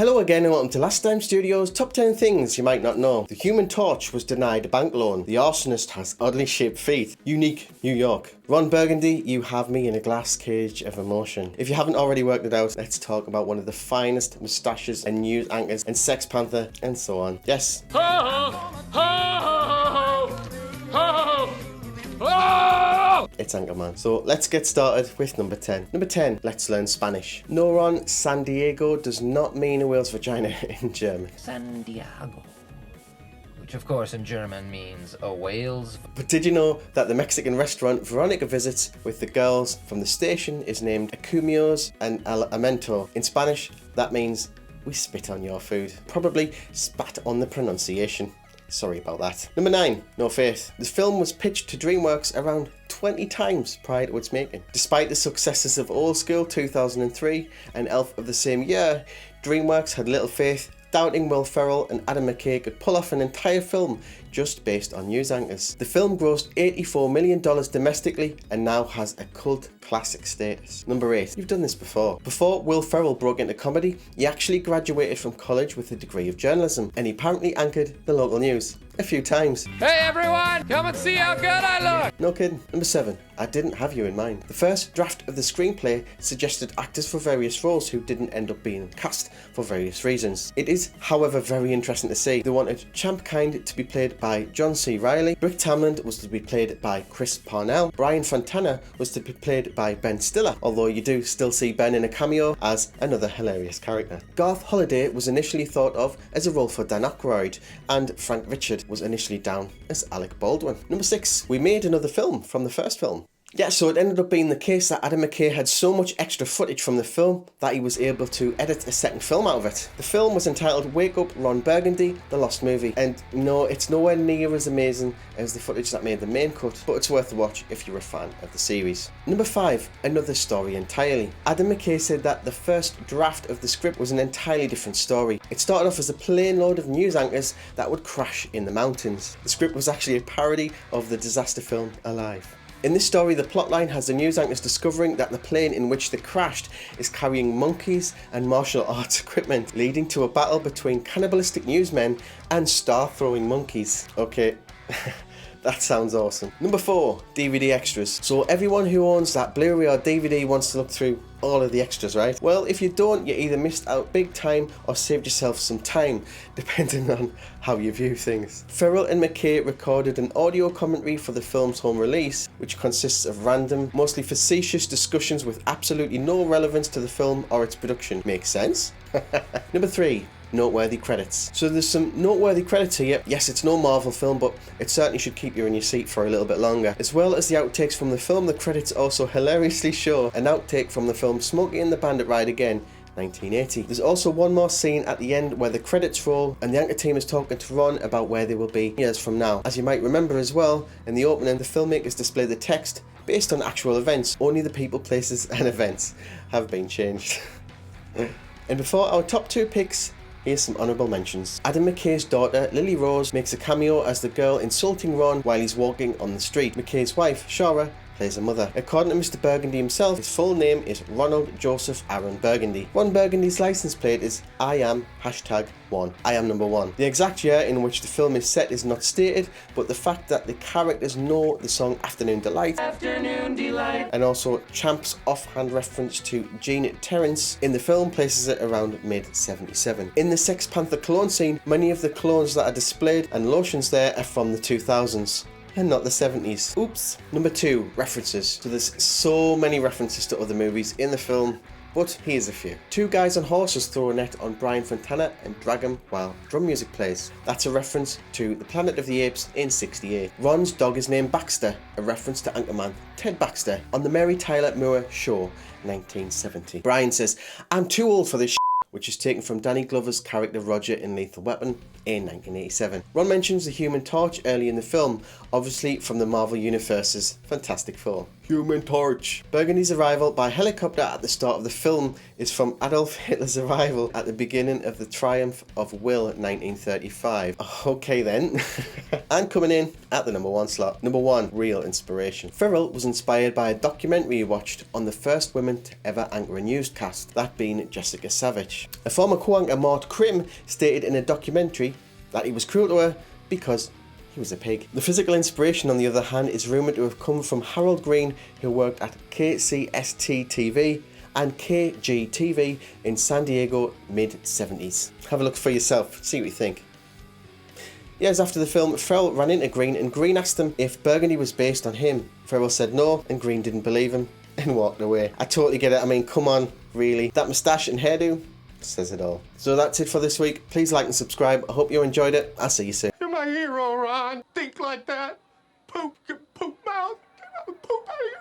Hello again and welcome to Last Time Studios' Top 10 Things You Might Not Know. The Human Torch was denied a bank loan. The arsonist has oddly shaped feet. Unique, New York. Ron Burgundy, you have me in a glass cage of emotion. If you haven't already worked it out, let's talk about one of the finest moustaches and news anchors and Sex Panther and so on. Yes. Ho, ho, ho, ho, ho, ho. It's Anchorman. So let's get started with number 10. Number 10, let's learn Spanish. No, Ron, San Diego does not mean a whale's vagina in German. San Diego. Which of course in German means a whale's... But did you know that the Mexican restaurant Veronica visits with the girls from the station is named Acumos and El Amento? In Spanish, that means we spit on your food. Probably spat on the pronunciation. Sorry about that. Number 9, No Faith. The film was pitched to DreamWorks around 20 times prior to its making. Despite the successes of Old School 2003 and Elf of the same year, DreamWorks had little faith, doubting Will Ferrell and Adam McKay could pull off an entire film just based on news anchors. The film grossed $84 million domestically and now has a cult classic status. Number 8, you've done this before. Before Will Ferrell broke into comedy, he actually graduated from college with a degree of journalism and he apparently anchored the local news a few times. Hey everyone, come and see how good I look. No kidding. Number 7, I didn't have you in mind. The first draft of the screenplay suggested actors for various roles who didn't end up being cast for various reasons. It is, however, very interesting to see. They wanted Champ Kind to be played by John C. Reilly, Brick Tamland was to be played by Chris Parnell, Brian Fontana was to be played by Ben Stiller, although you do still see Ben in a cameo as another hilarious character. Garth Holiday was initially thought of as a role for Dan Aykroyd, and Frank Richard was initially down as Alec Baldwin. Number 6, we made another film from the first film. Yeah, so it ended up being the case that Adam McKay had so much extra footage from the film that he was able to edit a second film out of it. The film was entitled Wake Up Ron Burgundy, The Lost Movie, and no, it's nowhere near as amazing as the footage that made the main cut, but it's worth a watch if you're a fan of the series. Number 5, another story entirely. Adam McKay said that the first draft of the script was an entirely different story. It started off as a plane load of news anchors that would crash in the mountains. The script was actually a parody of the disaster film Alive. In this story, the plotline has the news anchors discovering that the plane in which they crashed is carrying monkeys and martial arts equipment, leading to a battle between cannibalistic newsmen and star-throwing monkeys. Okay. That sounds awesome. Number 4, DVD extras. So everyone who owns that Blu-ray or DVD wants to look through all of the extras, right? Well, if you don't, you either missed out big time or saved yourself some time, depending on how you view things. Ferrell and McKay recorded an audio commentary for the film's home release, which consists of random, mostly facetious discussions with absolutely no relevance to the film or its production. Makes sense? Number 3, noteworthy credits. So there's some noteworthy credits here. Yes, it's no Marvel film, but it certainly should keep you in your seat for a little bit longer. As well as the outtakes from the film, the credits also hilariously show an outtake from the film Smokey and the Bandit Ride Again, 1980. There's also one more scene at the end where the credits roll and the anchor team is talking to Ron about where they will be years from now. As you might remember as well, in the opening the filmmakers display the text based on actual events. Only the people, places and events have been changed. And before our top 2 picks, here's some honourable mentions. Adam McKay's daughter, Lily Rose, makes a cameo as the girl insulting Ron while he's walking on the street. McKay's wife, Shara, plays a mother. According to Mr. Burgundy himself, his full name is Ronald Joseph Aaron Burgundy. Ron Burgundy's license plate is I am #1. I am number 1. The exact year in which the film is set is not stated, but the fact that the characters know the song Afternoon Delight, and also Champ's offhand reference to Gene Terrence in the film places it around mid-77. In the Sex Panther clone scene, many of the clones that are displayed and lotions there are from the 2000s. And not the 70s. Oops. Number 2, references. So there's so many references to other movies in the film, but here's a few. 2 guys on horses throw a net on Brian Fontana and drag him while drum music plays. That's a reference to the Planet of the Apes in '68. Ron's dog is named Baxter, a reference to Anchorman Ted Baxter on the Mary Tyler Moore Show, 1970. Brian says, "I'm too old for this shit," which is taken from Danny Glover's character Roger in Lethal Weapon in 1987. Ron mentions the Human Torch early in the film, obviously from the Marvel Universe's Fantastic Four. Human Torch. Burgundy's arrival by helicopter at the start of the film is from Adolf Hitler's arrival at the beginning of the Triumph of Will 1935. Okay then. And coming in at the number 1 slot. Number 1, real inspiration. Ferrell was inspired by a documentary he watched on the first woman to ever anchor a newscast, that being Jessica Savage. A former co-anchor, Mort Krim, stated in a documentary that he was cruel to her because he was a pig. The physical inspiration, on the other hand, is rumoured to have come from Harold Green, who worked at KCST-TV and KGTV in San Diego mid-70s. Have a look for yourself, see what you think. Years after the film, Ferrell ran into Green and Green asked him if Burgundy was based on him. Ferrell said no, and Green didn't believe him and walked away. I totally get it, I mean, come on, really. That moustache and hairdo says it all. So that's it for this week. Please like and subscribe. I hope you enjoyed it. I'll see you soon. You're my hero, Ron. Think like that. Poop mouth. Poop out of